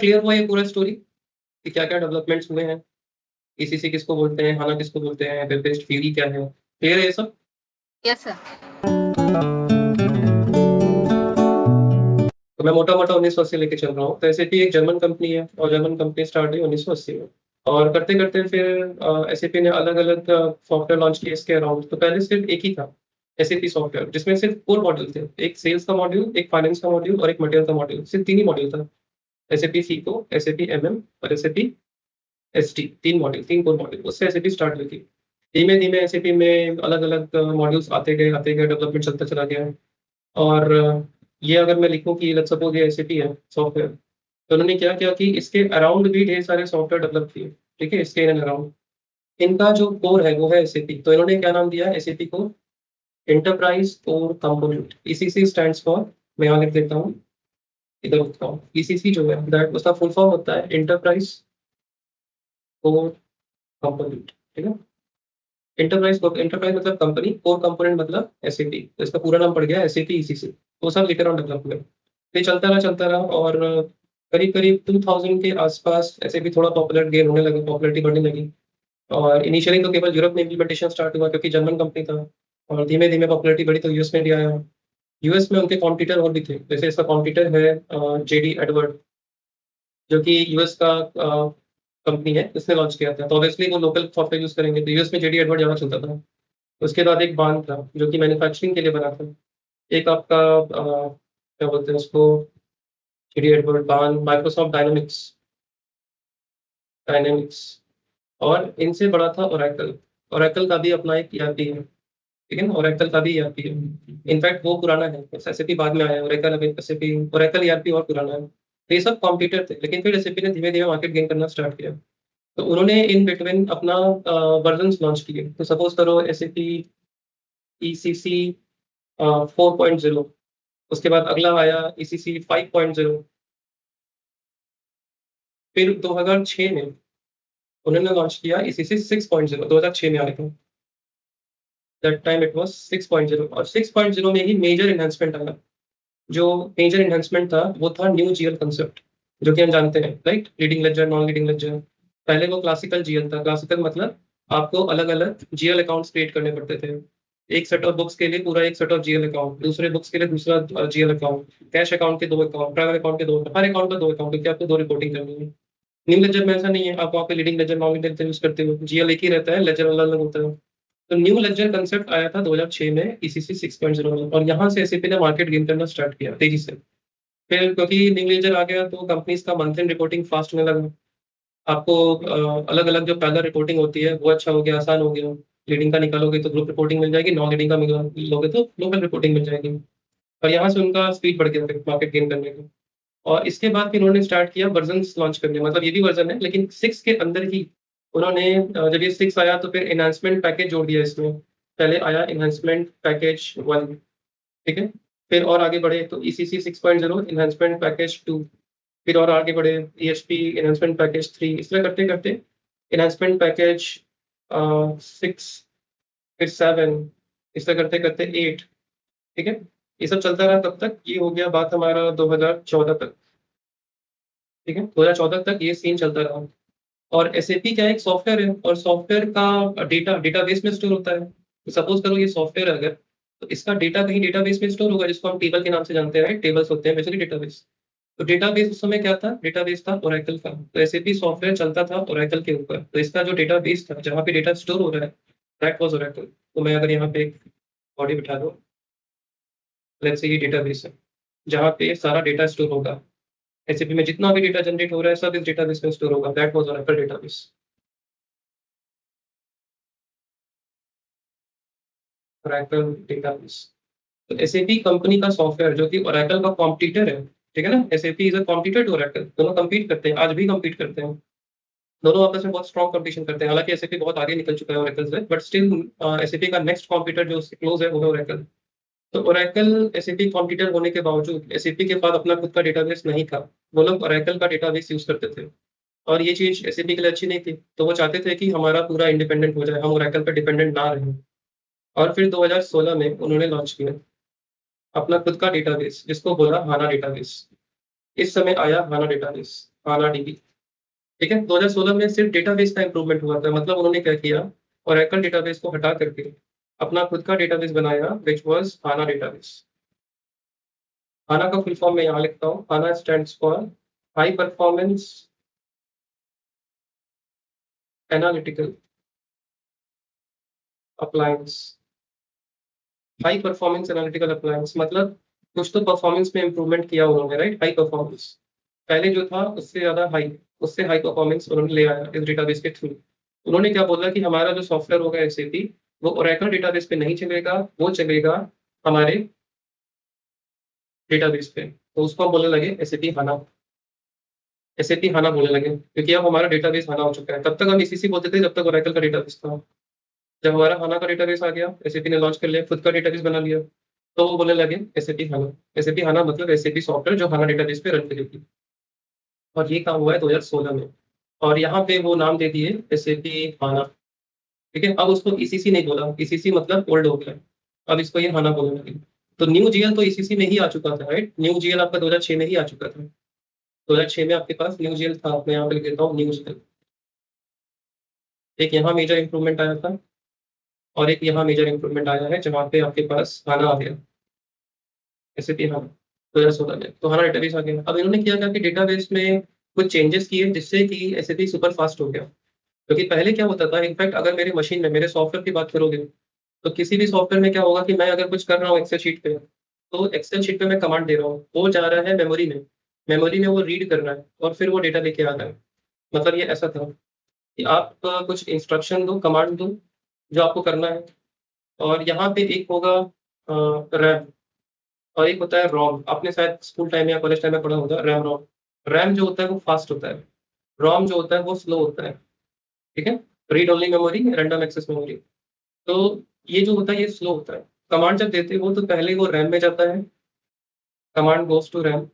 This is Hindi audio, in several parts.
क्लियर हुआ ये पूरा स्टोरी कि क्या-क्या डेवलपमेंट्स हुए हैं? ईसीसी किसको बोलते हैं, हाना किसको बोलते हैं, वेब बेस्ड थ्योरी क्या है? क्लियर है ये सब? Yes sir. तो मैं मोटा-मोटा 1980 लेके चल रहा हूँ। तो एसएपी एक जर्मन कंपनी है और जर्मन कंपनी स्टार्ट हुई 1980 में। और करते-करते फिर एसएपी ने अलग-अलग सॉफ्टवेयर लॉन्च किए इसके अराउंड। तो पहले सिर्फ एक ही था, एसएपी सॉफ्टवेयर, जिसमें सिर्फ 4 मॉड्यूल थे। एक सेल्स का मॉड्यूल, एक फाइनेंस का मॉड्यूल और एक मटेरियल का मॉड्यूल। सिर्फ 3 ही मॉड्यूल था। एसएपी फीको, एसएपी एमएम और SAP ST, 3 module, 3 core module. उससे एसएपी स्टार्ट हुई थी। धीमे-धीमे एसएपी में अलग-अलग मॉड्यूल्स आते गए, डेवलपमेंट चलता चला गया। और ये अगर मैं लिखूँ कि लेट्स सपोज़ ये एसएपी है सॉफ्टवेयर, तो उन्होंने क्या किया कि इसके अराउंड भी ढेर सारे सॉफ्टवेयर डेवलप किए, ठीक है? इसके इन एंड अराउंड। इनका जो कोर है वो है एसएपी, तो इन्होंने क्या नाम दिया है एसएपी को? Enterprise core component. ECC stands for, मैं यहाँ लिख देता हूँ, इधर लिखता हूँ। ईसीसी जो है दैट उसका फुल फॉर्म होता है एंटरप्राइज़ कोर कंपोनेंट, ठीक है? एंटरप्राइज़ मतलब कंपनी, कोर कंपोनेंट मतलब एसएपी। तो इसका पूरा नाम पड़ गया एसएपी ईसीसी। तो सब लेकर ऑन डेवलपमेंट। ये चलता रहा और करीब-करीब 2000 के आस-पास एसएपी थोड़ा पॉपुलर गेन होने लगा, पॉपुलैरिटी बढ़ने लगी। और इनिशियली तो केवल यूरोप में इम्प्लीमेंटेशन स्टार्ट हुआ क्योंकि जर्मन कंपनी था और धीमे-धीमे पॉपुलैरिटी बढ़ी तो यूएस में भी आया। यूएस में उनके कॉम्पिटिटर और भी थे। जैसे इसका कॉम्पिटिटर है जेडी एडवर्ड, जो कि यूएस का कंपनी है, इसने लॉन्च किया था। तो ऑब्वियसली वो लोकल सॉफ्टवेयर यूज़ करेंगे, तो यूएस में जेडी एडवर्ड ज़्यादा चलता था। उसके बाद एक बार्न था, जो कि मैन्युफैक्चरिंग के लिए बना था। एक आपका क्या बोलते हैं उसको, जेडी एडवर्ड, बार्न, माइक्रोसॉफ्ट डायनामिक्स और इनसे बड़ा था ओरेकल। ओरेकल का भी अपना एक ईआरपी है, ठीक है ना? ओरेकल का भी ईआरपी है। इनफैक्ट वो पुराना है, एसएपी बाद में आया है, ओरेकल अभी एसएपी, ओरेकल ईआरपी और पुराना है। तो ये सब कॉम्पिटिटर थे, लेकिन फिर एसएपी ने धीमे-धीमे मार्केट गेन करना स्टार्ट किया। तो उन्होंने इन बिटवीन अपना वर्जन्स लॉन्च किए। तो सपोज़ करो एसएपी ईसीसी 4.0, उसके बाद अगला आया ईसीसी 5.0, फिर 2006 में उन्होंने लॉन्च किया ईसीसी 6.0, 2006 में आया था। दैट टाइम इट वाज़ 6.0 और 6.0 में ही मेजर एनहांसमेंट आया। जो मेजर एनहांसमेंट था वो था न्यू जीएल कांसेप्ट, जो कि हम जानते हैं, right? Leading ledger, non leading ledger. पहले वो क्लासिकल जीएल था। क्लासिकल मतलब आपको अलग-अलग जीएल अकाउंट्स क्रिएट करने पड़ते थे। एक सेट ऑफ बुक्स के लिए पूरा एक सेट ऑफ जीएल अकाउंट, दूसरे बुक्स के लिए दूसरा जीएल अकाउंट, कैश अकाउंट के 2 अकाउंट, ट्रैवल अकाउंट के 2 अकाउंट, हर अकाउंट का 2 अकाउंट, क्योंकि आपको 2 रिपोर्टिंग करनी है। न्यू लेडजर में ऐसा नहीं है, आप वहाँ पे leading ledger, non leading ledger use करते हो। जीएल एक ही रहता है, लेडजर अलग-अलग होता है। तो न्यू लेडजर कांसेप्ट आया था 2006 में ईसीसी 6.0 में और यहाँ से एसएपी ने मार्केट गेन करना स्टार्ट किया तेज़ी से। फिर क्योंकि न्यू लेडजर आ गया तो कंपनीज़ का मंथ एंड रिपोर्टिंग फास्ट होने लगा। आपको अलग-अलग जो पैरेलल रिपोर्टिंग होती है वो अच्छा हो गया, आसान हो गया। लीडिंग का निकालोगे तो ग्रुप रिपोर्टिंग मिल जाएगी, नॉन लीडिंग का मिला लोगे तो लोकल रिपोर्टिंग मिल जाएगी। और यहाँ से उनका स्पीड बढ़ गया फिर मार्केट गेन करने का। और इसके बाद फिर उन्होंने स्टार्ट किया वर्ज़न्स लॉन्च करने, मतलब ये भी वर्ज़न है लेकिन 6 के अंदर ही उन्होंने जब ये 6 आया तो फिर एनहांसमेंट पैकेज जोड़ दिया इसमें। पहले आया एनहांसमेंट पैकेज 1, ठीक है? फिर और आगे बढ़े तो ईसीसी 6.0 एनहांसमेंट पैकेज 2, फिर और आगे बढ़े ईएचपी एनहांसमेंट पैकेज 3, इस तरह करते-करते एनहांसमेंट पैकेज 6, फिर 7, इस तरह करते-करते 8, ठीक है? ये सब चलता रहा तब तक, ये हो गया बात हमारा 2014 तक, ठीक है? 2014 तक ये सीन चलता रहा। और एसएपी क्या है, एक सॉफ्टवेयर है और सॉफ्टवेयर का डेटा डेटाबेस में स्टोर होता है। तो सपोज़ करो ये सॉफ्टवेयर है अगर, तो इसका डेटा कहीं डेटाबेस में स्टोर होगा जिसको हम टेबल के नाम से जानते हैं, राइट? टेबल्स होते हैं बेसिकली डेटाबेस। तो डेटाबेस उस समय क्या था? डेटाबेस था ओरेकल का। तो एसएपी सॉफ्टवेयर चलता था ओरेकल के ऊपर। तो इसका जो डेटाबेस था, जहाँ पे डेटा स्टोर हो रहा है, दैट वाज़ ओरेकल। तो मैं अगर यहाँ पे एक बॉडी बिठा दूँ, लेट्स से ये डेटाबेस है, जहाँ पे सारा डेटा स्टोर होगा। एसएपी में जितना भी डेटा जनरेट हो रहा है, सब इस डेटाबेस में स्टोर होगा। That was Oracle database. Oracle database. तो एसएपी कंपनी का सॉफ्टवेयर जो कि ओरेकल का कॉम्पिटिटर है, ठीक है ना? SAP is a competitor to Oracle, दोनों कम्पीट करते हैं, आज भी कम्पीट करते हैं। दोनों आपस में बहुत स्ट्रॉन्ग कॉम्पिटिशन करते हैं। हालाँकि एसएपी बहुत आगे निकल चुका है ओरेकल से, बट स्टिल एसएपी का नेक्स्ट कॉम्पिटिटर जो उससे क्लोज़ है, वो है ओरेकल। तो ओरेकल एसएपी कॉम्पिटिटर होने के बावजूद एसएपी के पास अपना खुद का डेटाबेस नहीं था। वो लोग ओरेकल का डेटाबेस यूज़ करते थे और ये चीज़ एसएपी के लिए अच्छी नहीं थी। तो वो चाहते थे कि हमारा पूरा इंडिपेंडेंट हो जाए, हम ओरेकल पे डिपेंडेंट ना रहें। और फिर 2016 में उन्होंने लॉन्च किया अपना खुद का डेटाबेस, जिसको बोला हाना डेटाबेस। इस समय आया हाना डेटाबेस। हाना डीबी। ठीक है, 2016 में सिर्फ डेटाबेस का इंप्रूवमेंट हुआ था। मतलब उन्होंने क्या किया, ओरेकल डेटाबेस को हटा करके अपना खुद का डेटाबेस बनाया, विच वाज हाना डेटाबेस। हाना का फुल फॉर्म मैं यहाँ लिखता हूँ। HANA stands for high performance analytical appliance. High performance analytical appliance मतलब कुछ तो परफॉर्मेंस में इंप्रूवमेंट किया उन्होंने, राइट। हाई परफॉर्मेंस पहले जो था उससे ज्यादा हाई, उससे हाई परफॉर्मेंस उन्होंने ले आया इस डेटाबेस के थ्रू। उन्होंने क्या बोला कि हमारा जो सॉफ्टवेयर होगा एसएपी, वो ओरेकल डेटाबेस पे नहीं चलेगा, वो चलेगा हमारे डेटाबेस पे। तो उसको हम बोलने लगे एसएपी हाना। एसएपी हाना बोलने लगे क्योंकि अब हमारा डेटाबेस हाना हो चुका है। तब तक हम ईसीसी बोलते थे जब तक ओरेकल का डेटाबेस था। जब हमारा हाना का डेटाबेस आ गया, एसएपी ने लॉन्च कर लिया, खुद का डेटाबेस बना लिया, तो वो बोलने लगे एसएपी हाना। एसएपी हाना मतलब एसएपी सॉफ्टवेयर जो हाना डेटाबेस पे रन करेगी। और ये काम हुआ है 2016 में। और यहाँ पे वो नाम दे दिए एसएपी हाना। ठीक है, अब उसको ईसीसी नहीं बोला, ईसीसी मतलब ओल्ड हो गया, अब इसको ये हाना बोलने लगे। तो न्यू जीएल तो ईसीसी में ही आ चुका था, राइट। न्यू जीएल आपका 2006 में ही आ चुका था। 2006 में आपके पास न्यू जीएल था। मैं यहाँ पे लिख देता हूँ न्यू जीएल। एक यहाँ मेजर इंप्रूवमेंट आया था और एक यहाँ मेजर इंप्रूवमेंट आया है जहाँ पे आपके पास हाना आ गया, एसएपी हाना 2016 में। तो हाना डेटाबेस आ गया। अब इन्होंने किया क्या कि डेटाबेस में कुछ चेंजेस किए जिससे कि एसएपी सुपर फास्ट हो गया। क्योंकि पहले क्या होता था, इनफैक्ट अगर मेरे मशीन में मेरे सॉफ्टवेयर की बात करोगे, तो किसी भी सॉफ्टवेयर में क्या होगा कि मैं अगर कुछ कर रहा हूँ एक्सेल शीट पे, तो एक्सेल शीट पे मैं कमांड दे रहा हूँ, वो जा रहा है मेमोरी में, मेमोरी में वो रीड कर रहा है और फिर वो डेटा लेके आ रहा है। मतलब ये ऐसा था कि आप कुछ इंस्ट्रक्शन दो, कमांड दो जो आपको करना है, और यहाँ पे एक होगा रैम और एक होता है रोम। आपने शायद स्कूल टाइम या कॉलेज टाइम में पढ़ा होगा रैम रोम। रैम जो होता है वो फास्ट होता है, रोम जो होता है वो स्लो होता है। ठीक है, read only memory, random access memory. तो ये जो होता है ये स्लो होता है। कमांड जब देते हो तो पहले वो रैम में जाता है, कमांड गोस टू रैम।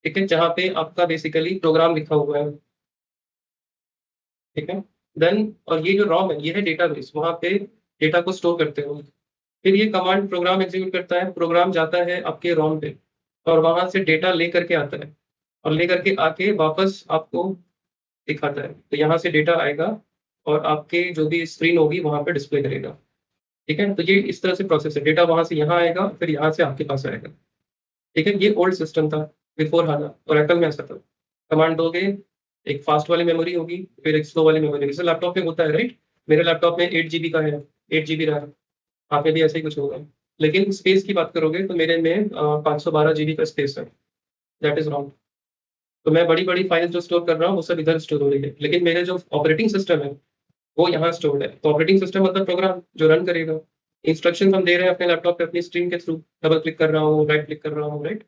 ठीक है, जहाँ पे आपका बेसिकली प्रोग्राम लिखा हुआ है। ठीक है, देन और ये जो रॉम है ये है डेटाबेस, वहाँ पे डेटा को स्टोर करते हो। फिर ये कमांड प्रोग्राम एग्जीक्यूट करता है, प्रोग्राम जाता है आपके रॉम पे और वहां से डेटा ले करके आता है और ले करके आके वापस आपको दिखाता है। तो यहाँ से डेटा आएगा और आपके जो भी स्क्रीन होगी वहां पे डिस्प्ले करेगा। ठीक है, तो ये इस तरह से प्रोसेस है, डेटा वहां से यहाँ आएगा फिर यहाँ से आपके पास आएगा। ठीक है, ये ओल्ड सिस्टम था बिफोर हाना। ओरेकल में ऐसा था, कमांड दोगे, एक फास्ट वाली मेमोरी होगी फिर एक स्लो वाली मेमोरी, जैसे लैपटॉप में होता है, राइट। मेरे लैपटॉप में 8 GB का है, 8 GB रैम। आप में भी ऐसे ही कुछ होगा। लेकिन स्पेस की बात करोगे तो मेरे में 512 GB का स्पेस है। That is wrong. तो मैं बड़ी बड़ी फाइल्स जो स्टोर कर रहा हूँ वो सब इधर स्टोर हो रही है, लेकिन मेरे जो ऑपरेटिंग सिस्टम है वो यहाँ स्टोर्ड है। तो ऑपरेटिंग सिस्टम मतलब प्रोग्राम जो रन करेगा। इंस्ट्रक्शन हम दे रहे हैं अपने लैपटॉप पे अपनी स्क्रीन के थ्रू, डबल क्लिक कर रहा हूँ, राइट क्लिक कर रहा हूँ, राइट।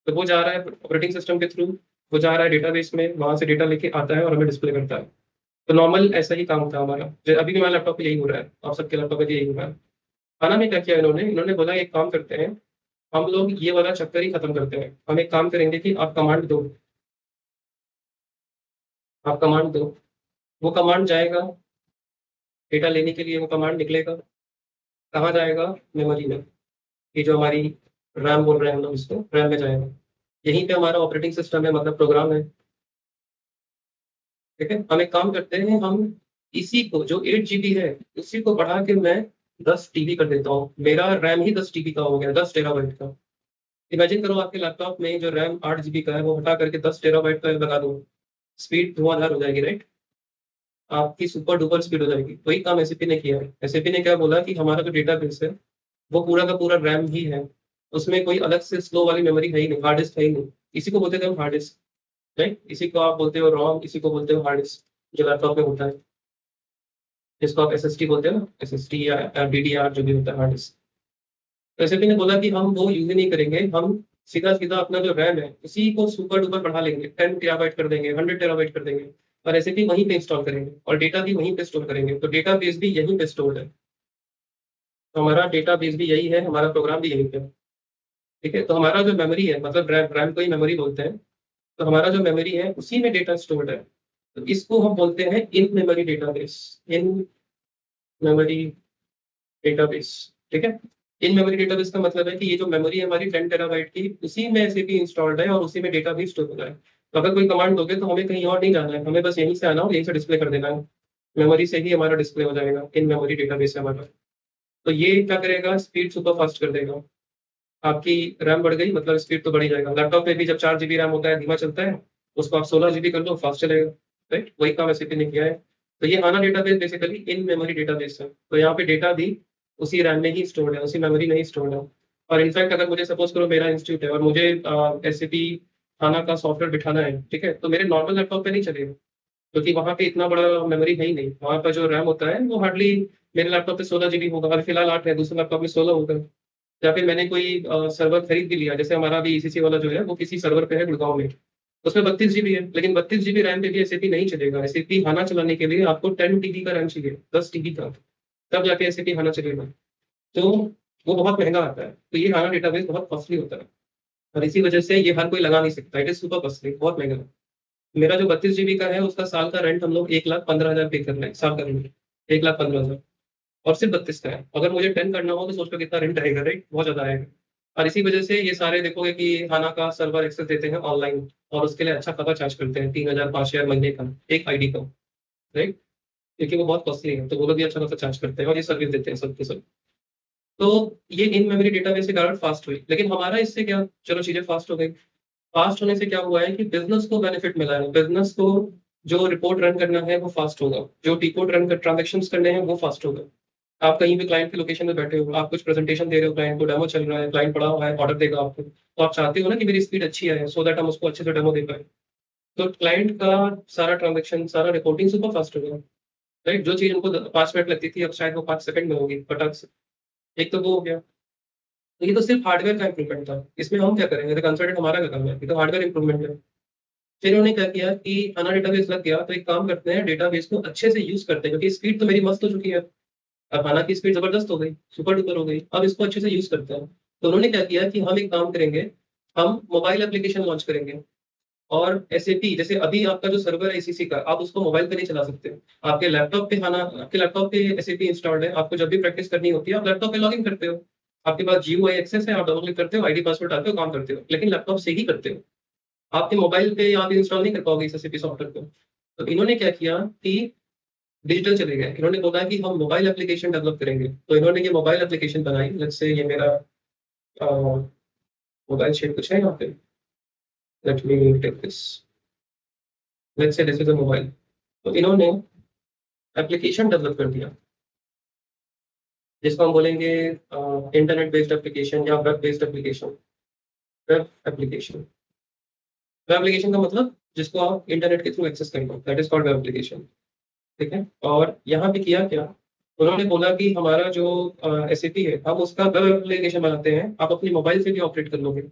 तो वो जा रहा है ऑपरेटिंग सिस्टम के थ्रू, वो जा रहा है डेटाबेस में, वहां से डेटा लेके आता है और हमें डिस्प्ले करता है। तो नॉर्मल ऐसा ही काम था हमारा, जो अभी भी हमारे लैपटॉप पे यही हो रहा है, आप सबके लैपटॉप पे यही हो रहा है। खाना में क्या किया इन्होंने, इन्होंने बोला एक काम करते हैं, हम लोग ये वाला चक्कर ही खत्म करते हैं। हम एक काम करेंगे कि आप कमांड दो, आप कमांड दो, वो कमांड जाएगा डेटा लेने के लिए, वो कमांड निकलेगा, कहाँ जाएगा, मेमोरी में। ये जो हमारी रैम बोल रहे हैं हम लोग इसको, रैम में जाएगा। यहीं पे हमारा ऑपरेटिंग सिस्टम है, मतलब प्रोग्राम है। ठीक है, हम एक काम करते हैं, हम इसी को जो 8 GB है उसी को बढ़ा के मैं 10 TB कर देता हूँ। मेरा रैम ही 10 TB का हो गया, 10 TB का। इमेजिन करो आपके लैपटॉप में जो रैम 8 GB का है वो हटा करके 10 TB का लगा दो, स्पीड धुआंधार हो जाएगी, राइट। आपकी सुपर डुपर स्पीड हो जाएगी। वही काम एसएपी ने किया है। एसएपी ने क्या बोला कि हमारा जो डेटाबेस है वो पूरा का पूरा रैम ही है, उसमें कोई अलग से स्लो वाली मेमोरी है ही नहीं, हार्ड डिस्क है ही नहीं। इसी को बोलते थे हम हार्ड डिस्क, राइट। इसी को आप बोलते हो रॉम, इसी को बोलते हो हार्ड डिस्क, जो लैपटॉप में होता है, जिसको आप एसएसडी बोलते हो ना, एसएसडी या डीडीआर जो भी होता है हार्ड डिस्क। तो एसएपी ने बोला कि हम वो यूज ही नहीं करेंगे, हम सीधा सीधा अपना जो रैम है उसी को सुपर डुपर बढ़ा लेंगे, 10 TB कर देंगे, 100 TB कर देंगे, और एसएपी वहीं पे इंस्टॉल करेंगे और डेटा भी वहीं पे स्टोर करेंगे। तो डेटा बेस भी यहीं पे स्टोर्ड है। तो हमारा डेटा बेस भी यही है, हमारा प्रोग्राम भी यहीं पे है। ठीक है, तो हमारा जो मेमोरी है, मतलब रैम, रैम को ही मेमोरी बोलते हैं। तो हमारा जो मेमोरी है उसी में डेटा स्टोर्ड है। तो इसको हम बोलते हैं इन मेमोरी डेटाबेस, इन मेमोरी डेटाबेस। ठीक है, इन मेमोरी डेटाबेस का मतलब है कि ये जो मेमोरी है हमारी 10 TB की, उसी में एसएपी इंस्टॉल्ड है और उसी में डेटा भी स्टोर हो रहा है। तो अगर कोई कमांड दोगे तो हमें कहीं और नहीं जाना है, हमें बस यहीं से आना और यहीं से डिस्प्ले कर देना है, मेमोरी से ही हमारा डिस्प्ले हो जाएगा, इन मेमोरी डेटाबेस से हमारा। तो ये क्या करेगा, स्पीड सुपर फास्ट कर देगा। आपकी रैम बढ़ गई मतलब स्पीड तो बढ़ ही जाएगा। लैपटॉप में भी जब 4 GB रैम होता है धीमा चलता है, उसको आप 16 GB कर लो फास्ट चलेगा, राइट? वही काम एसएपी ने किया है। तो ये HANA database basically in memory database है। तो यहाँ पे डेटा भी उसी रैम में ही स्टोर्ड है, उसी मेमोरी में ही स्टोर्ड है। और इनफैक्ट अगर मुझे सपोज करो मेरा इंस्टीट्यूट है और मुझे एसएपी हाना का सॉफ्टवेयर बिठाना है, ठीक है, तो मेरे नॉर्मल लैपटॉप पे नहीं चलेगा, क्योंकि वहाँ पे इतना बड़ा मेमोरी है ही नहीं। वहाँ पर जो रैम होता है वो हार्डली, मेरे लैपटॉप पे 16 GB होगा और फिलहाल 8 है, दूसरे लैपटॉप में 16 होगा। या फिर मैंने कोई सर्वर खरीद भी लिया, जैसे हमारा भी ईसीसी वाला जो है वो किसी सर्वर पे है गुड़गांव में, उसमें 32 GB है, लेकिन 32 GB रैम पे भी एसएपी नहीं चलेगा। एसएपी हाना चलाने के लिए आपको 10 TB का रैम चाहिए, 10 TB का, तब जाके एसएपी हाना चलेगा। तो वो बहुत महंगा आता है। तो ये हाना डेटाबेस बहुत कॉस्टली होता है और इसी वजह से ये हर कोई लगा नहीं सकता, इट इज सुपर कॉस्टली, बहुत महंगा है। मेरा जो 32 GB का है उसका साल का रेंट हम लोग 1,15,000 पे कर रहे हैं, साल का रेंट 1,15,000, और सिर्फ 32 का है। अगर मुझे 10 करना हो तो सोच लो कितना रेंट रहेगा, राइट? बहुत ज्यादा आएगा। और इसी वजह से ये सारे देखोगे कि हाना का सर्वर एक्सेस देते हैं ऑनलाइन, और उसके लिए अच्छा खासा चार्ज करते हैं, 3,000 5,000 महीने का एक आईडी का, राइट? क्योंकि वो बहुत कॉस्टली है, तो वो लोग भी अच्छा खासा चार्ज करते हैं और ये सर्विस देते हैं सबके सब। तो ये इन मेमोरी डेटाबेस के कारण फास्ट हुई, लेकिन हमारा इससे क्या, चलो चीजें फास्ट हो गई। फास्ट होने से क्या हुआ है कि बिजनेस को बेनिफिट मिला है। बिजनेस को जो रिपोर्ट रन करना है वो फास्ट होगा, जो टीपोर्ट रन कर ट्रांजेक्शन करने हैं वो फास्ट होगा। आप कहीं भी क्लाइंट के लोकेशन में बैठे हो, आप कुछ प्रेजेंटेशन दे रहे हो, क्लाइंट को डेमो चल रहा है, क्लाइंट पड़ा हुआ है, ऑर्डर देगा आपको, तो आप चाहते हो ना कि मेरी स्पीड अच्छी है, सो दैट हम उसको अच्छे से डेमो दे पाए। तो क्लाइंट का सारा ट्रांजेक्शन, सारा रिपोर्टिंग सुपर फास्ट होगा, राइट? जो चीज उनको 5 मिनट लगती थी अब शायद वो 5 सेकंड में होगी, फटाक से। एक तो वो हो गया। तो ये तो सिर्फ हार्डवेयर का इंप्रूवमेंट था, इसमें हम क्या करेंगे, कंसल्टेंट हमारा क्या काम है, ये तो हार्डवेयर इंप्रूवमेंट है। फिर उन्होंने क्या किया कि हमारा डेटाबेस लग गया, तो एक काम करते हैं, डेटाबेस को अच्छे से यूज करते हैं, क्योंकि स्पीड तो मेरी मस्त हो चुकी है। अब हाना की स्पीड जबरदस्त हो गई, सुपर डुपर हो गई, अब इसको अच्छे से यूज करते हैं। तो उन्होंने क्या किया कि हम एक काम करेंगे, हम मोबाइल एप्लीकेशन लॉन्च करेंगे। और एसएपी जैसे अभी आपका जो सर्वर है एसीसी का, आप उसको मोबाइल पे नहीं चला सकते। आपके लैपटॉप पे हाना, आपके लैपटॉप पे एसएपी इंस्टॉल्ड है, आपको जब भी प्रैक्टिस करनी होती है आप लैपटॉप पे लॉगिन करते हो, आपके पास जीयूआई एक्सेस है, आप डबल क्लिक करते हो, आईडी पासवर्ड डालते हो, काम करते हो, लेकिन लैपटॉप से ही करते हो। आपके मोबाइल पे आप इंस्टॉल नहीं कर पाओगे इस एसएपी सॉफ्टवेयर को। तो इन्होंने क्या किया कि डिजिटल चले गए, इन्होंने बोला कि हम मोबाइल एप्लीकेशन डेवलप करेंगे। तो इन्होंने ये मोबाइल एप्लीकेशन बनाई, लेट्स से ये मेरा मोबाइल शेप कुछ है यहाँ पे, let me take this, let's say this is a mobile. तो इन्होंने एप्लीकेशन डेवलप कर दिया, जिसको हम बोलेंगे इंटरनेट बेस्ड एप्लीकेशन या web based application. Web application, web application का मतलब जिसको आप इंटरनेट के थ्रू एक्सेस करेंगे, that is called web application, ठीक है? और यहाँ पे किया क्या, उन्होंने बोला कि हमारा जो एसएपी है, हम उसका वेब एप्लीकेशन बनाते हैं, आप अपनी मोबाइल से भी ऑपरेट कर लोगे।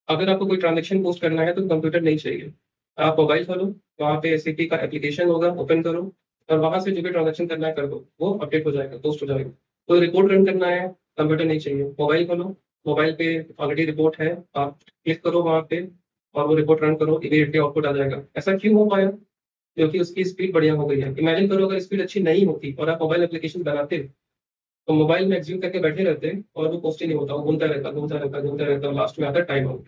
अगर आपको कोई ट्रांजेक्शन पोस्ट करना है तो कंप्यूटर नहीं चाहिए, आप मोबाइल खोलो, वहाँ पे एसएपी का एप्लीकेशन होगा, ओपन करो, और वहाँ से जो भी ट्रांजेक्शन करना है कर दो, वो अपडेट हो जाएगा, पोस्ट हो जाएगा। कोई रिपोर्ट रन करना है, कंप्यूटर नहीं चाहिए, मोबाइल खोलो, मोबाइल पे ऑलरेडी रिपोर्ट है, आप क्लिक करो वहाँ पे और वो रिपोर्ट रन करो, इमीडिएटली आउटपुट आ जाएगा। ऐसा क्यों हो पाया? क्योंकि उसकी स्पीड बढ़िया हो गई है। इमेजिन करो अगर स्पीड अच्छी नहीं होती और आप मोबाइल एप्लीकेशन बनाते, तो मोबाइल में एग्जीक्यूट करके बैठे रहते और वो पोस्ट ही नहीं होता, वो घूमता रहता, घूमता रहता, घूमता रहता, और लास्ट में आता टाइम आउट।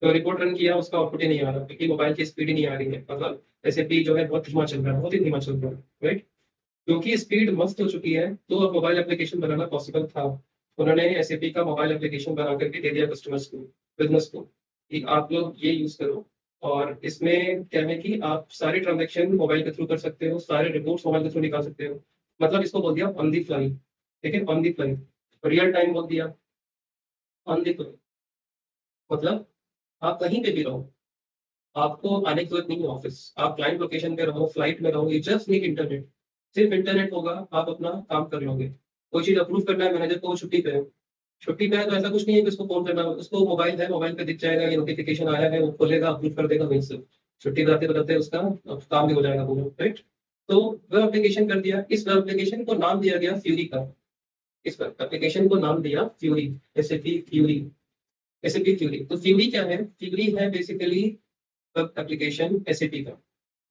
तो रिपोर्ट रन किया, उसका आउटपुट ही नहीं आ रहा, क्योंकि मोबाइल की स्पीड ही नहीं आ रही है, मतलब एसएपी जो है बहुत धीमा चल रहा है, बहुत ही धीमा चल रहा है, राइट? क्योंकि स्पीड मस्त हो चुकी है, तो अब मोबाइल एप्लीकेशन बनाना पॉसिबल था। उन्होंने एसएपी का मोबाइल एप्लीकेशन बना करके दे दिया कस्टमर्स को, बिजनेस को, कि आप लोग ये यूज करो। और इसमें क्या है कि आप सारे ट्रांजेक्शन मोबाइल के थ्रू कर सकते हो, सारे रिपोर्ट्स मोबाइल के थ्रू निकाल सकते हो। मतलब इसको बोल दिया ऑन दी फ्लाई, ठीक है? On the fly, real time बोल दिया, ऑन दी फ्लाई। मतलब आप कहीं पे भी रहो, आपको आने की जरूरत नहीं है ऑफिस, आप क्लाइंट लोकेशन पे रहो, फ्लाइट में रहो, यू जस्ट नीड इंटरनेट। सिर्फ इंटरनेट होगा, आप अपना काम कर लोगे। कोई चीज अप्रूव करना है मैनेजर को, वो छुट्टी पे है, छुट्टी पे है, तो ऐसा कुछ नहीं है कि उसको फोन करना हो, उसको मोबाइल है, मोबाइल पे दिख जाएगा ये नोटिफिकेशन आया है, वो खोलेगा, अप्रूव कर देगा वहीं से, छुट्टी बताते बताते उसका काम भी हो जाएगा पूरा, राइट? तो वेब एप्लीकेशन कर दिया, इस वेब एप्लीकेशन को नाम दिया गया फ्यूरी का। इस वेब एप्लीकेशन को नाम दिया fury, SAP fury, SAP fury. तो फ्यूरी क्या है? फ्यूरी है बेसिकली वेब एप्लीकेशन एसएपी का।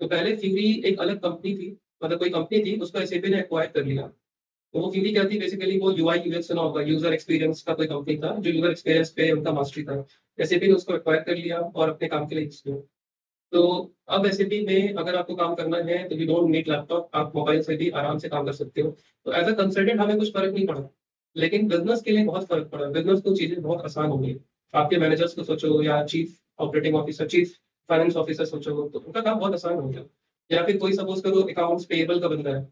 तो पहले फ्यूरी एक अलग कंपनी थी, मतलब कोई कंपनी थी, उसको एसएपी ने एक्वायर कर लिया। तो वो फ्यूरी क्या थी बेसिकली, वो यूआई यूएक्स सुना होगा, यूजर एक्सपीरियंस का कोई कंपनी था, जो यूजर एक्सपीरियंस पे उनका मास्टरी था। एसएपी ने उसको एक्वायर कर लिया और अपने काम के लिए यूज किया। तो अब एसएपी में अगर आपको काम करना है तो यू डोंट नीड लैपटॉप, आप मोबाइल से भी आराम से काम कर सकते हो। तो एज अ कंसल्टेंट हमें कुछ फर्क नहीं पड़ा, लेकिन बिजनेस के लिए बहुत फर्क पड़ा। बिजनेस को चीजें बहुत आसान हो गई। आपके मैनेजर्स को सोचो या chief operating officer, chief finance officer सोचो, तो उनका काम बहुत आसान हो गया। या फिर कोई सपोज करो अकाउंट्स पेएबल का बंदा है,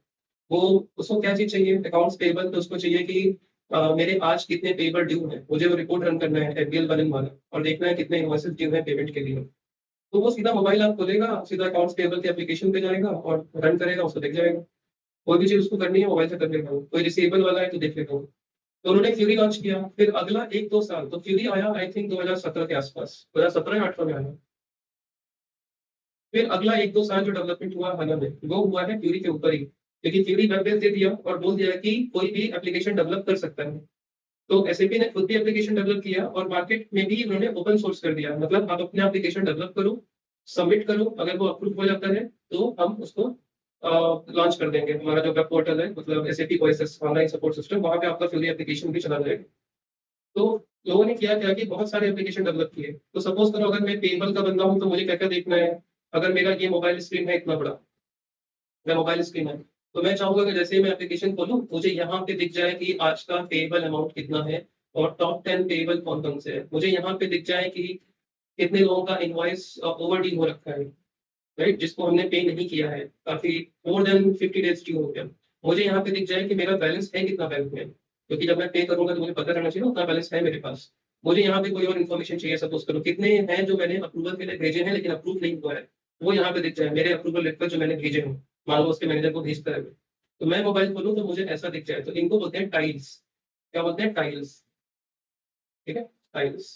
वो उसको क्या चीज चाहिए अकाउंट्स पेएबल, तो उसको चाहिए कि मेरे आज कितने पेएबल ड्यू हैं, मुझे वो रिपोर्ट रन करना है एफबीएल बनने वाला, और देखना है कितने इनवॉइसेस ड्यू हैं पेमेंट के लिए। तो वो सीधा मोबाइल ऐप खोलेगा, सीधा अकाउंट्स पेएबल के एप्लीकेशन पे जाएगा और रन करेगा, उसको दिख जाएगा। कोई भी चीज उसको करनी है मोबाइल से कर लेगा वो। कोई रिसीवेबल वाला है तो देख लेगा वो। तो उन्होंने फ्यूरी लॉन्च किया। फिर अगला 1-2 साल तो फ्यूरी आया आई थिंक 2017 के आसपास, 2017 या 18 में आया। फिर अगला 1-2 साल जो डेवलपमेंट हुआ हाना में, वो हुआ है फ्यूरी के ऊपर ही। क्योंकि फ्यूरी वेब बेस दे दिया और बोल दिया कि कोई भी एप्लीकेशन डेवलप कर सकता है। तो एसएपी ने खुद भी एप्लीकेशन डेवलप किया और मार्केट में भी उन्होंने ओपन सोर्स कर दिया। मतलब आप अपने एप्लीकेशन डेवलप करो, सबमिट करो, अगर वो अप्रूव हो जाता है तो हम उसको लॉन्च कर देंगे। हमारा जो वेब पोर्टल है, मतलब SAP OSS online support system, वहां पे आपका फ्यूरी एप्लीकेशन भी चला जाएगा। तो लोगों ने किया क्या कि बहुत सारे एप्लीकेशन डेवलप किए। तो सपोज करो अगर मैं पेबल का बंदा हूँ तो मुझे क्या क्या देखना है। अगर मेरा ये मोबाइल स्क्रीन है इतना बड़ा, मैं मोबाइल स्क्रीन है, तो मैं चाहूंगा कि जैसे ही मैं एप्लीकेशन खोलूं मुझे यहाँ पे दिख जाए कि आज का पेएबल अमाउंट कितना है और टॉप 10 पेएबल कौन कौन से है। मुझे यहाँ पे दिख जाए कि कितने लोगों का इनवॉइस ओवर ड्यू हो रखा है, राइट, जिसको हमने पे नहीं किया है, काफी मोर देन 50 डेज ड्यू हो गया। मुझे यहाँ पे दिख जाए कि मेरा बैलेंस है कितना बैंक में, क्योंकि जब मैं पे करूंगा तो मुझे पता रहना चाहिए ना उतना बैलेंस है मेरे पास। मुझे यहाँ पे कोई और इन्फॉर्मेशन चाहिए, सपोज करो कितने हैं जो मैंने अप्रूवल के लिए भेजे हैं लेकिन अप्रूव नहीं हुआ है, वो यहाँ पे दिख जाए मेरे अप्रूवल लेटर जो मैंने भेजे हैं, मान लो उसके मैनेजर को भेजता है। तो मैं मोबाइल खोलूँ तो मुझे ऐसा दिख जाए, तो इनको बोलते हैं टाइल्स। क्या बोलते हैं? टाइल्स। ठीक है, टाइल्स।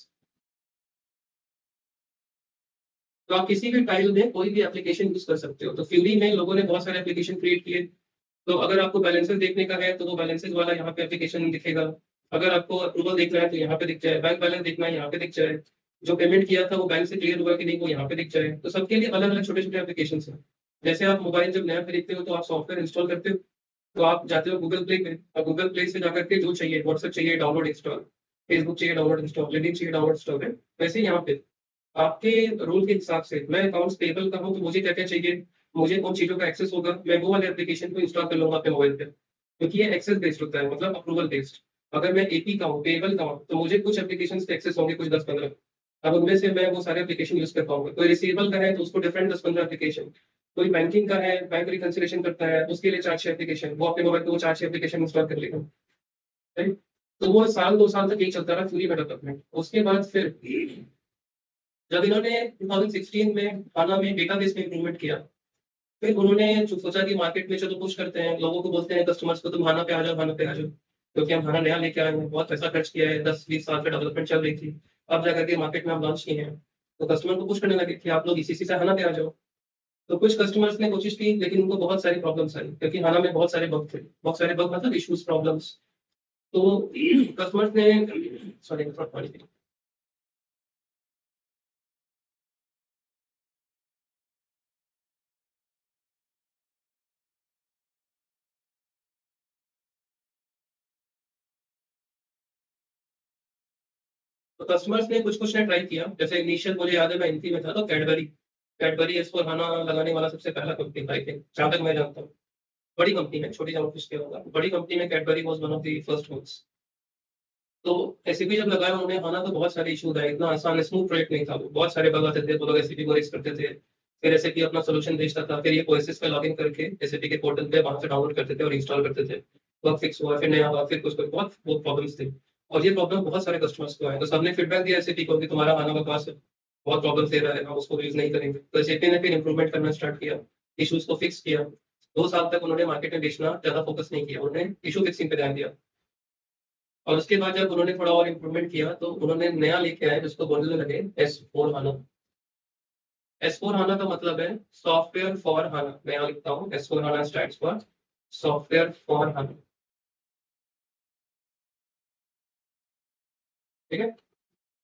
तो आप किसी भी टाइल में कोई भी एप्लीकेशन यूज कर सकते हो। तो फ्यूरी में लोगों ने बहुत सारे एप्लीकेशन क्रिएट किए। तो अगर आपको बैलेंसेस देखने का है तो वो बैलेंसेस वाला यहाँ पे एप्लीकेशन दिखेगा। अगर आपको अप्रूवल देखना है तो यहाँ पे दिख जाए, बैंक बैलेंस देखना है यहाँ पे दिख जाए, जो पेमेंट किया था वो बैंक से क्लियर हुआ कि नहीं वो यहाँ पे दिख जाए। तो सबके लिए अलग अलग छोटे छोटे एप्लीकेशन है। जैसे आप मोबाइल जब नया खरीदते हो तो आप सॉफ्टवेयर इंस्टॉल करते हो, तो आप जाते हो गूगल प्ले पे, और गूगल प्ले से जाकर के जो चाहिए, व्हाट्सएप चाहिए डाउनलोड इंस्टॉल, फेसबुक चाहिए डाउनलोड इंस्टॉल, लिंक्डइन चाहिए डाउनलोड इंस्टॉल है। वैसे ही यहाँ पे आपके रोल के हिसाब से, मैं अकाउंट्स पेबल का हूँ तो मुझे क्या क्या चाहिए, मुझे उन चीजों का एक्सेस होगा, मैं वो वाले एप्लीकेशन को इंस्टॉल कर लूंगा अपने मोबाइल पे, क्योंकि ये एक्सेस बेस्ड होता है, मतलब अप्रूवल बेस्ड। अगर मैं एपी का हूँ, पेबल का हूँ, तो मुझे कुछ एप्लीकेशन के एक्सेस होंगे, कुछ 10-15। अब उनमें से मैं वो सारे एप्लीकेशन यूज कर पाऊंगा। कोई रिसीवेबल का है तो उसको डिफरेंट 10-15 एप्लीकेशन, कोई बैंकिंग का है, बैंक रिकंसिलेशन करता है, उसके लिए 4-6 एप्लीकेशन, वो अपने मोबाइल पे वो 4-6 एप्लीकेशन इंस्टॉल कर लेगा, राइट। तो वो साल 2 साल तक यही चलता रहा फ्री में डेवलपमेंट। उसके बाद फिर जब इन्होंने 2016 में खाना में डेटाबेस में इम्प्रूवमेंट किया, फिर उन्होंने जो सोचा कि मार्केट में चलो पुश करते हैं, लोगों को बोलते हैं कस्टमर्स को, तुम हाना पे आ जाओ, हाना पे आ जाओ, क्योंकि हम हाना नया लेके आए हैं, बहुत पैसा खर्च किया है, 10-20 साल से डेवलपमेंट चल रही थी, अब जाकर के मार्केट में हम लॉन्च किए हैं। तो कस्टमर को पुश करने लगे कि आप लोग ईसीसी से हाना पे आ जाओ। तो कुछ कस्टमर्स ने कोशिश की लेकिन उनको बहुत सारी प्रॉब्लम्स आई, क्योंकि हाना में बहुत सारे बग थे, बहुत सारे बग मतलब इश्यूज, प्रॉब्लम्स। तो कस्टमर्स ने, सॉरी तो कस्टमर्स ने कुछ कुछ ने ट्राई किया। जैसे इनिशियल मुझे याद है मैं इनफी में था तो कैडबरी, कैडबरी एस फोर हाना लगाने वाला सबसे पहला कंपनी था आई थिंक, जहाँ तक मैं जानता हूँ। बड़ी कंपनी है, छोटी जहाँ कुछ होगा, बड़ी कंपनी में Cadbury was one of the first ones. तो एसीपी जब लगाया उन्होंने हाना तो बहुत सारे इशूज आए, इतना आसान स्मूथ प्रोजेक्ट नहीं था वो, बहुत सारे बग आते थे, तो लोग एसीपी को रेस करते थे। फिर एसीपी अपना सोल्यूशन भेजता था, फिर ये ओएसएस पे लॉगिन करके एसीपी के पोर्टल पे वहां से डाउनलोड करते थे और इंस्टॉल करते थे। बग फिक्स हुआ, फिर नया हुआ, फिर कुछ कुछ बहुत बहुत प्रॉब्लम्स थी। और ये प्रॉब्लम बहुत सारे कस्टमर्स को आए, तो सबने फीडबैक दिया एसीपी को कि तुम्हारा हाना बकवास है, बहुत प्रॉब्लम दे रहा है, हम उसको यूज नहीं करेंगे। तो एसीपी ने फिर इंप्रूवमेंट करना स्टार्ट किया, इशूज को फिक्स किया। 2 साल तक उन्होंने मार्केट में बेचना ज्यादा फोकस नहीं किया, उन्होंने इशू फिक्सिंग पे ध्यान दिया। और उसके बाद जब उन्होंने थोड़ा और इम्प्रूवमेंट किया तो उन्होंने नया लेके आए जिसको बोलने लगे S4 हाना। S4 हाना का मतलब है सॉफ्टवेयर फॉर हाना, मैं यहाँ लिखता हूँ S4 HANA stands for software for HANA. ठीक है।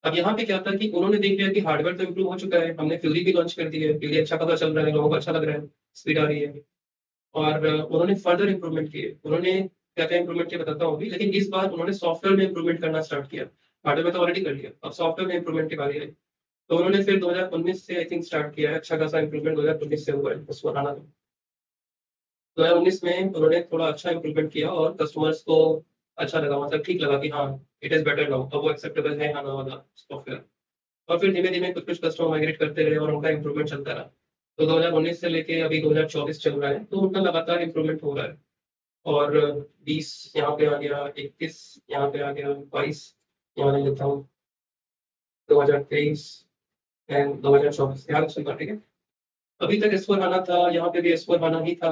अब यहाँ पे क्या था कि उन्होंने देख लिया कि हार्डवेयर तो इम्प्रूव हो चुका है, हमने फ्यूरी भी लॉन्च कर दी है, फ्यूरी अच्छा खासा चल रहा है, लोगों को अच्छा लग रहा है, स्पीड आ रही है। और उन्होंने फर्दर इम्प्रूवमेंट किए। उन्होंने क्या क्या इम्प्रूवमेंट किया बताता हूँ अभी, लेकिन इस बार उन्होंने सॉफ्टवेयर में इम्प्रूवमेंट करना स्टार्ट किया। हार्डवेयर में तो ऑलरेडी कर लिया, अब सॉफ्टवेयर में इम्प्रूवमेंट की बारी आई। तो उन्होंने फिर 2019 से आई थिंक स्टार्ट किया है, अच्छा खासा इम्प्रूवमेंट 2019 से हुआ है S/4HANA में। 2019 में उन्होंने थोड़ा अच्छा इम्प्रूवमेंट किया और कस्टमर्स को अच्छा लगा, मतलब ठीक लगा कि हाँ, इट इज़ बेटर नाउ, अब वो एक्सेप्टेबल है HANA वाला सॉफ्टवेयर। और फिर धीमे-धीमे कुछ-कुछ कस्टमर माइग्रेट करते रहे और उनका इम्प्रूवमेंट चलता रहा। तो 2019 से लेके अभी 2024 चल रहा है, तो उनका लगातार इम्प्रूवमेंट हो रहा है। और 20 यहाँ पे आ गया, 21 यहाँ पे आ गया, 22 यहाँ ले लेता हूँ, 2023 एंड 2024 ध्यान से सुनना, ठीक है? अभी तक S/4HANA था, यहाँ पे भी S/4HANA ही था।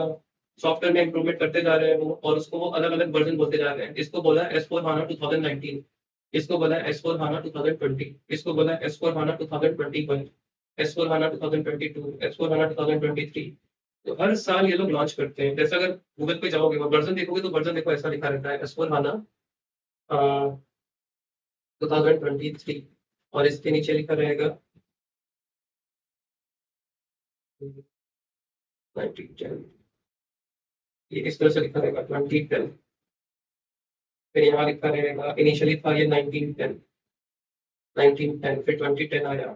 सॉफ्टवेयर में इम्प्रूवमेंट करते जा रहे हैं वो और उसको वो अलग-अलग वर्ज़न बोलते जा रहे हैं। इसको बोला है S/4HANA 2019, इसको बोला है S/4HANA 2020, इसको बोला है S/4HANA 2021, S/4HANA 2022, S/4HANA 2023। तो हर साल ये लोग लॉन्च करते हैं। जैसे अगर गूगल पे जाओगे और वर्ज़न देखोगे तो वर्ज़न देखो ऐसा लिखा रहता है S/4HANA अ, 2023 और इसके नीचे लिखा रहेगा 1910। ये इस तरह से लिखा रहेगा 2010। फिर यहाँ लिखा रहेगा इनिशियली था ये 1910, 1910 फिर 2010 आया,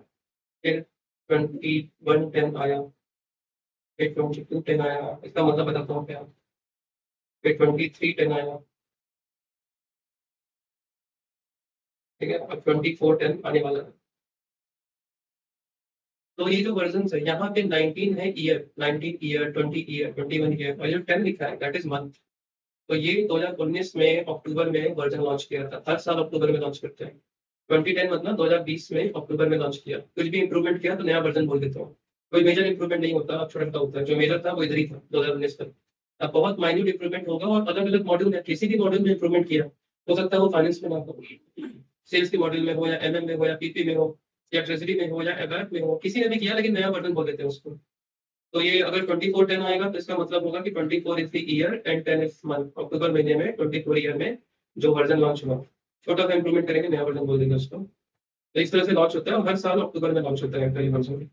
फिर 2110 आया, फिर 2210 आया, इसका मतलब बताता हूँ क्या, फिर 2310 आया, ठीक है? अब 2410 आने वाला है। तो ये जो वर्ज़न्स है, यहाँ पे 19 है ईयर, 19 ईयर, 20 ईयर, 21 ईयर और जो 10 लिखा है दैट इज़ मंथ। तो ये 2019 में अक्टूबर में वर्ज़न लॉन्च किया था। हर साल अक्टूबर में लॉन्च करते हैं। 2010 मतलब 2020 में अक्टूबर में लॉन्च किया। कुछ भी इम्प्रूवमेंट किया तो नया वर्ज़न बोल देता हूँ। कोई मेजर इम्प्रूवमेंट नहीं होता, अब छोटा-छोटा होता है। जो मेजर था वो इधर ही था 2019 तक। अब बहुत माइन्यूट इम्प्रूवमेंट होगा और अलग-अलग मॉड्यूल में किसी भी मॉड्यूल में इम्प्रूवमेंट किया, हो सकता है वो फाइनेंस में ना हो। सेल्स के मॉड्यूल में हो या एमएम में हो या पीपी में हो या ट्रेज़री में हो या एबैप में हो, किसी ने भी किया लेकिन नया वर्ज़न बोल देते हैं उसको। तो ये अगर 2410 आएगा तो इसका मतलब होगा कि 24 is the year and 10 is month. October महीने में 24 ईयर में जो वर्ज़न लॉन्च हुआ, छोटा-सा इम्प्रूवमेंट करेंगे, नया वर्ज़न बोल देंगे उसको। तो इस तरह से लॉन्च होता है और हर साल अक्टूबर में लॉन्च होता है कई वर्ज़न।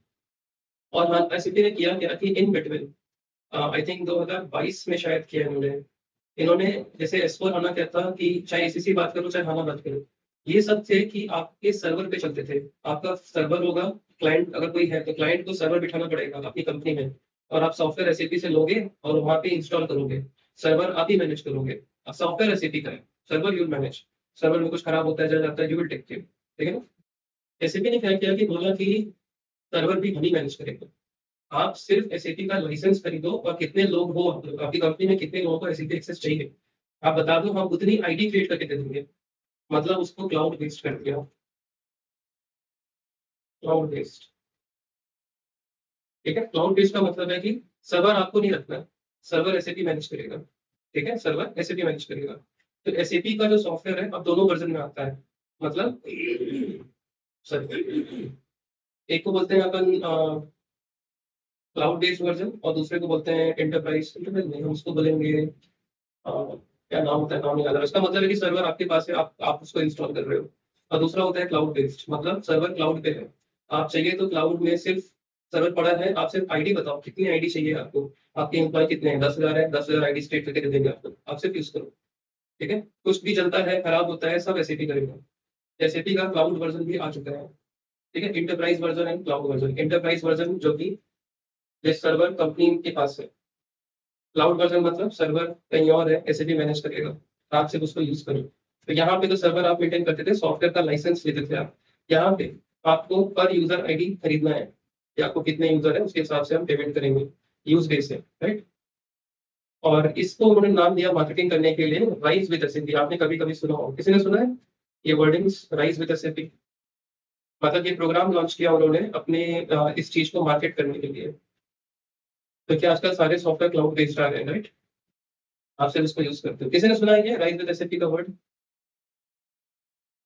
और हाँ, एसएपी ने किया क्या कि इन बिटवीन आई थिंक 2022 में शायद किया इन्होंने। इन्होंने जैसे S/4HANA क्या था कि चाहे ECC बात करो, चाहे HANA बात करो, ये सब थे कि आपके सर्वर पे चलते थे। आपका सर्वर होगा, क्लाइंट अगर कोई है, तो क्लाइंट को सर्वर बिठाना पड़ेगा अपनी कंपनी में और आप सॉफ्टवेयर एसएपी से लोगे और वहाँ पे इंस्टॉल करोगे। सर्वर आप ही मैनेज करोगे। अब सॉफ्टवेयर एसएपी का है, server you will manage. Server में कुछ खराब होता है, चला जाता है, यू विल टेक केयर, ठीक है ना? एसएपी ने क्या किया कि बोला कि सर्वर भी हम ही मैनेज करेंगे। आप सिर्फ एसएपी का लाइसेंस खरीदो और कितने लोग हो आप लोग, आपकी कंपनी में कितने लोगों को एसएपी एक्सेस चाहिए, आप बता दो, हम उतनी आईडी क्रिएट करके दे देंगे। मतलब उसको क्लाउड बेस्ड कर दिया, क्लाउड बेस्ड, ठीक है? क्लाउड बेस्ड का मतलब है कि सर्वर आपको नहीं रखना है, सर्वर एसएपी मैनेज करेगा, ठीक है? सर्वर एसएपी मैनेज करेगा। तो एसएपी का जो सॉफ्टवेयर है अब दोनों वर्ज़न में आता है। मतलब सॉरी, एक को बोलते हैं अपन क्लाउड बेस्ड वर्ज़न और दूसरे को बोलते हैं एंटरप्राइज़, एंटरप्राइज़ नहीं, हम उसको बोलेंगे क्या नाम होता है, नाम नहीं याद आ रहा। इसका मतलब है कि सर्वर आपके पास है, आप उसको इंस्टॉल कर रहे हो। और दूसरा होता है क्लाउड बेस्ड, मतलब सर्वर क्लाउड पे है। आप चाहिए तो क्लाउड में सिर्फ सर्वर पड़ा है, आप सिर्फ आईडी बताओ, कितनी आईडी चाहिए आपको? आपके एम्प्लॉयी कितने हैं? 10,000 है, 10,000 आईडी क्रिएट करके दे देंगे आपको। आप सिर्फ यूज़ करो, ठीक है? कुछ भी चलता है, खराब होता है, सब एसएपी करेगा। एसएपी का क्लाउड वर्ज़न भी आ चुका है, ठीक है? Enterprise version and cloud version. Enterprise version जो कि जिस सर्वर कंपनी के पास है। क्लाउड वर्ज़न मतलब सर्वर कहीं और है, एसएपी मैनेज करेगा, आप सिर्फ उसको यूज़ करो। तो यहाँ पे तो सर्वर आप मेंटेन करते थे, सॉफ्टवेयर का लाइसेंस लेते थे आप। यहाँ पे आपको पर यूज़र आईडी खरीदना है कि आपको कितने यूज़र हैं, उसके हिसाब से हम पेमेंट करेंगे, यूज़ बेस है, राइट? और इसको उन्होंने नाम दिया मार्केटिंग करने के लिए राइज़ विद एसएपी। आपने कभी-कभी सुना हो, किसी ने सुना है ये वर्डिंग्स राइज़ विद एसएपी? मतलब ये प्रोग्राम लॉन्च किया उन्होंने अपने इस चीज़ को मार्केट करने के लिए। तो क्या आजकल सारे सॉफ्टवेयर क्लाउड बेस्ड आ रहे हैं, राइट? आप सिर्फ इसको यूज़ करते हो। किसी ने सुना है क्या राइज़ विद एसएपी का वर्ड?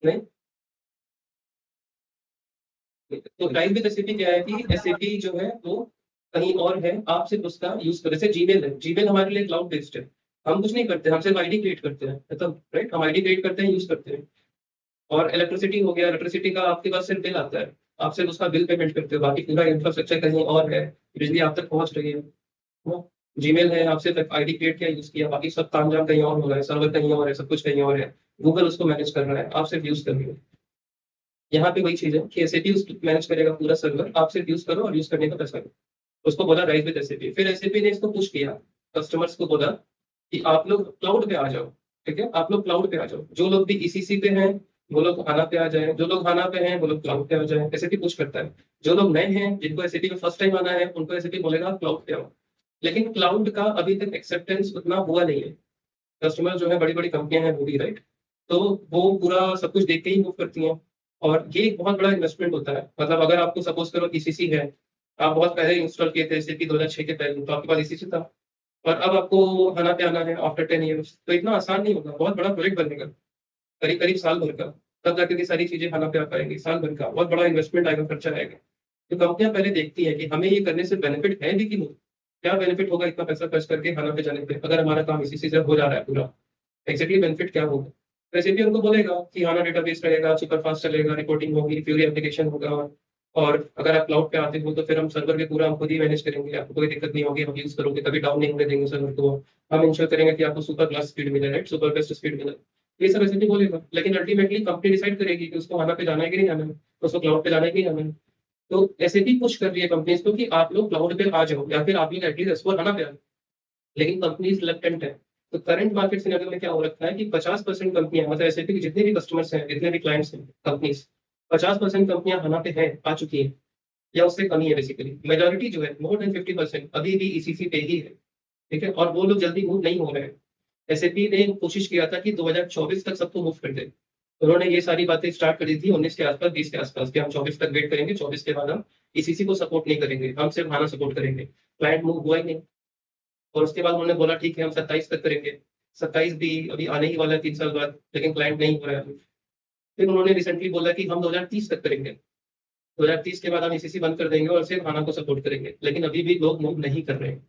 नहीं? तो राइज़ विद एसएपी क्या है कि एसएपी जो है वो कहीं और है, आप सिर्फ उसका यूज़ करो। जैसे जीमेल है, जीमेल हमारे लिए क्लाउड बेस्ड है। हम कुछ नहीं करते, हम सिर्फ आईडी क्रिएट करते हैं, खत्म, राइट? हम आईडी क्रिएट करते हैं, यूज़ करते हैं। और इलेक्ट्रिसिटी हो गया, इलेक्ट्रिसिटी का आपके पास सिर्फ बिल आता है। आप सिर्फ उसका बिल पेमेंट करते हो, बाकी पूरा इंफ्रास्ट्रक्चर कहीं और है, बिजली आप तक पहुँच रही है ना? जीमेल है, आप सिर्फ आईडी क्रिएट किया, यूज़ किया, बाकी सब तामझाम कहीं और हो रहा है, सर्वर कहीं और है, सब कुछ कहीं और है। गूगल उसको मैनेज कर रहा है, आप सिर्फ यूज़ कर रहे हो। यहाँ पे वही चीज़ है कि एसएपी मैनेज करेगा पूरा सर्वर, आप सिर्फ यूज़ करो और यूज़ करने का पैसा लो। उसको बोला राइज विद एसएपी, फिर एसएपी ने इसको पुश किया, कस्टमर्स को बोला कि आप लोग क्लाउड पे आ जाओ, ठीक है? आप लोग क्लाउड पे आ जाओ। जो लोग भी ईसीसी पे हैं, वो लोग हाना पे आ जाएँ, जो लोग हाना पे हैं, वो लोग क्लाउड पे आ जाएँ, एसएपी पुश करता है। जो लोग नए हैं, जिनको एसएपी में फर्स्ट टाइम आना है, उनको एसएपी बोलेगा क्लाउड पे आओ। लेकिन क्लाउड का अभी तक एक्सेप्टेंस उतना हुआ नहीं है। कस्टमर जो है बड़ी-बड़ी कंपनियाँ हैं वो भी, राइट? तो वो पूरा सब कुछ देख के ही मूव करती हैं और ये एक बहुत बड़ा इन्वेस्टमेंट होता है। मतलब अगर आपको सपोज़ करो ईसीसी है, आप बहुत पहले इंस्टॉल किए थे एसएपी 2006 के पहले, तो आपके पास ईसीसी था और अब आपको हना पे आना है आफ्टर 10 इयर्स, तो इतना आसान नहीं होगा, बहुत बड़ा प्रोजेक्ट बनेगा, करीब-करीब साल भर का, तब जाकर ये सारी चीज़ें हना पे आ पाएँगी, साल भर का, बहुत बड़ा इन्वेस्टमेंट आएगा, खर्चा आएगा। तो कंपनियाँ पहले देखती हैं कि हमें ये करने से बेनिफिट है भी कि नहीं? क्या बेनिफिट होगा इतना पैसा खर्च करके हना पे जाने पे, अगर हमारा काम ईसीसी से हो जा रहा है पूरा? एग्ज़ैक्टली बेनिफिट क्या होगा? तो एसएपी उनको बोलेगा कि HANA डेटाबेस रहेगा, सुपरफ़ास्ट चलेगा, रिपोर्टिंग होगी, फ्यूरी एप्लीकेशन होगा और अगर आप क्लाउड पे आते हो तो फिर हम सर्वर पे पूरा हम खुद ही मैनेज करेंगे, आपको कोई दिक्कत नहीं होगी, आप यूज़ करोगे, कभी डाउन नहीं होने देंगे सर्वर को। हम इंश्योर करेंगे कि आपको सुपर क्लास स्पीड मिले, राइट? सुपर बेस्ट स्पीड मिले। ये सब एसएपी बोलेगा, लेकिन अल्टीमेटली कंपनी डिसाइड करेगी कि उसको HANA पे जाना है कि नहीं जाना है, उसको क्लाउड पे जाना है कि नहीं जाना है। तो एसएपी पुश कर रही है कंपनीज़ को कि आप लोग क्लाउड पे आ जाओ या फिर आप लोग एटलीस्ट एस4 HANA पे आ जाओ। लेकिन कंपनीज़ रिलक्टेंट है। तो करंट मार्केट सिनेरियो में क्या हो रखा है कि 50% कंपनियाँ मतलब एसएपी के जितने भी कस्टमर्स हैं, जितने भी क्लाइंट्स हैं, कंपनीज़ 50% कंपनियाँ हना पे हैं, आ चुकी हैं या उससे कम ही है बेसिकली। मेजॉरिटी जो है मोर देन 50% अभी भी ईसीसी पे ही है, ठीक है? और वो लोग जल्दी मूव नहीं हो रहे हैं। एसएपी ने कोशिश किया था कि 2024 तक सबको मूव कर दें। उन्होंने ये सारी बातें स्टार्ट कर दी थी 19 के आसपास, 20 के आसपास कि हम 24 तक वेट करेंगे, 24 के बाद हम ईसीसी को सपोर्ट नहीं करेंगे, हम सिर्फ हाना सपोर्ट करेंगे। क्लाइंट मूव हुआ ही नहीं। और उसके बाद उन्होंने बोला ठीक है हम 27 तक करेंगे। 27 भी अभी आने ही वाला है 3 साल बाद, लेकिन क्लाइंट नहीं हो रहा है अभी। फिर उन्होंने रिसेंटली बोला कि हम 2030 तक करेंगे। 2030 के बाद हम ईसीसी बंद कर देंगे और सिर्फ हाना को सपोर्ट करेंगे। लेकिन अभी भी लोग मूव नहीं कर रहे हैं।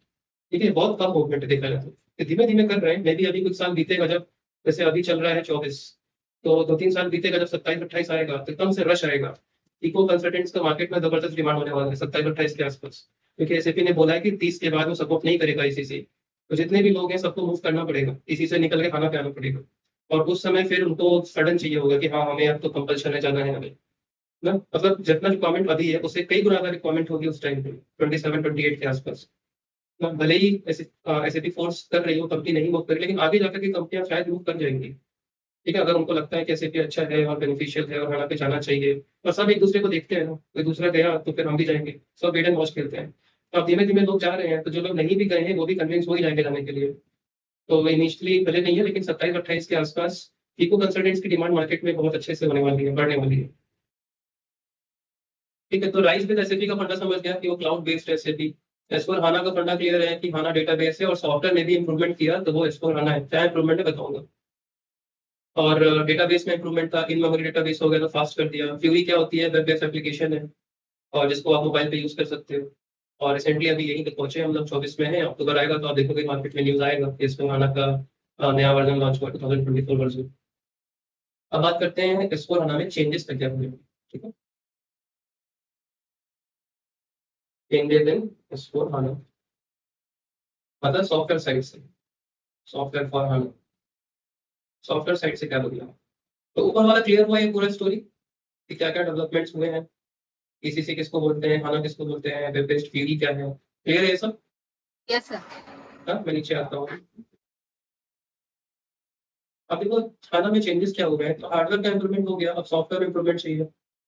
ठीक है? बहुत कम मूवमेंट है देखा जाए तो। तो धीमे-धीमे कर रहे हैं, मेबी अभी कुछ साल बीतेगा जब जैसे अभी चल रहा है 24 तो 2-3 साल बीतेगा जब 27-28 आएगा तो एकदम से रश आएगा। इको कंसल्टेंट्स का मार्केट में जबरदस्त डिमांड होने वाला है 27-28 के आसपास। क्योंकि एसएपी ने बोला है कि 30 के बाद वो सपोर्ट नहीं करेगा ईसीसी। तो जितने भी लोग हैं सबको मूव करना पड़ेगा, इसी से निकल के खाना पे आना पड़ेगा। और उस समय फिर उनको सडन चाहिए होगा कि हाँ, हमें अब तो कंपल्शन है, जाना है हमें। ना मतलब जितना रिक्वायरमेंट अभी है उससे कई गुना ज़्यादा रिक्वायरमेंट होगी उस टाइम पे 27-28 के आसपास। ना भले ही एसएपी फोर्स कर रही हो, कंपनी नहीं मूव कर रही, लेकिन आगे जाकर के कंपनियाँ शायद मूव कर जाएँगी। ठीक है? अगर उनको लगता है कि एसएपी अच्छा है और बेनिफिशियल है और हाना पे जाना चाहिए और सब एक-दूसरे को देखते हैं ना, कोई दूसरा गया तो फिर हम भी जाएँगे। सब वेट एंड वॉच खेलते हैं। तो अब धीमे-धीमे लोग जा रहे हैं, तो जो लोग नहीं भी गए हैं, वो भी कन्विंस हो ही जाएँगे जाने के लिए। तो इनिशियली भले नहीं है, लेकिन 27-28 के आसपास इको कंसल्टेंट्स की डिमांड मार्केट में बहुत अच्छे से होने वाली है, बढ़ने वाली है। ठीक है, तो राइज़ विद एसएपी का फंडा समझ गया कि वो क्लाउड बेस्ड एसएपी। एस/4HANA का फंडा क्लियर है कि HANA डेटाबेस है और सॉफ्टवेयर में भी इम्प्रूवमेंट किया, तो वो एस/4HANA है। क्या इम्प्रूवमेंट है बताऊँगा। और डेटाबेस में इम्प्रूवमेंट था, इन मेमोरी डेटाबेस हो गया तो फास्ट कर दिया। फ्यूरी क्या होती है, वेब बेस्ड एप्लीकेशन है और जिसको आप मोबाइल पे यूज़ कर सकते हो। और रिसेंटली अभी यहीं तक पहुँचे हम लोग 24 में हैं, अक्टूबर आएगा तो आप देखोगे मार्केट में न्यूज़ आएगा कि एस/4HANA का नया वर्ज़न लॉन्च हुआ 2024 वर्ज़न। अब बात करते हैं एस/4HANA में चेंजेस क्या-क्या हुए हैं, ठीक है? चेंजेस इन एस/4HANA मतलब सॉफ्टवेयर साइड से, software for HANA, software side से क्या बदला? तो ऊपर वाला क्लियर हुआ ये पूरा स्टोरी कि क्या-क्या डेवलपमेंट्स हुए हैं, ईसीसी किसको बोलते हैं, HANA किसको बोलते हैं, वेब बेस्ड थ्योरी क्या है? क्लियर है ये सब? Yes sir. हाँ, मैं नीचे आता हूँ। अब देखो HANA में चेंजेस क्या हो गए हैं, तो हार्डवेयर का इम्प्रूवमेंट हो गया, अब सॉफ्टवेयर में इम्प्रूवमेंट चाहिए।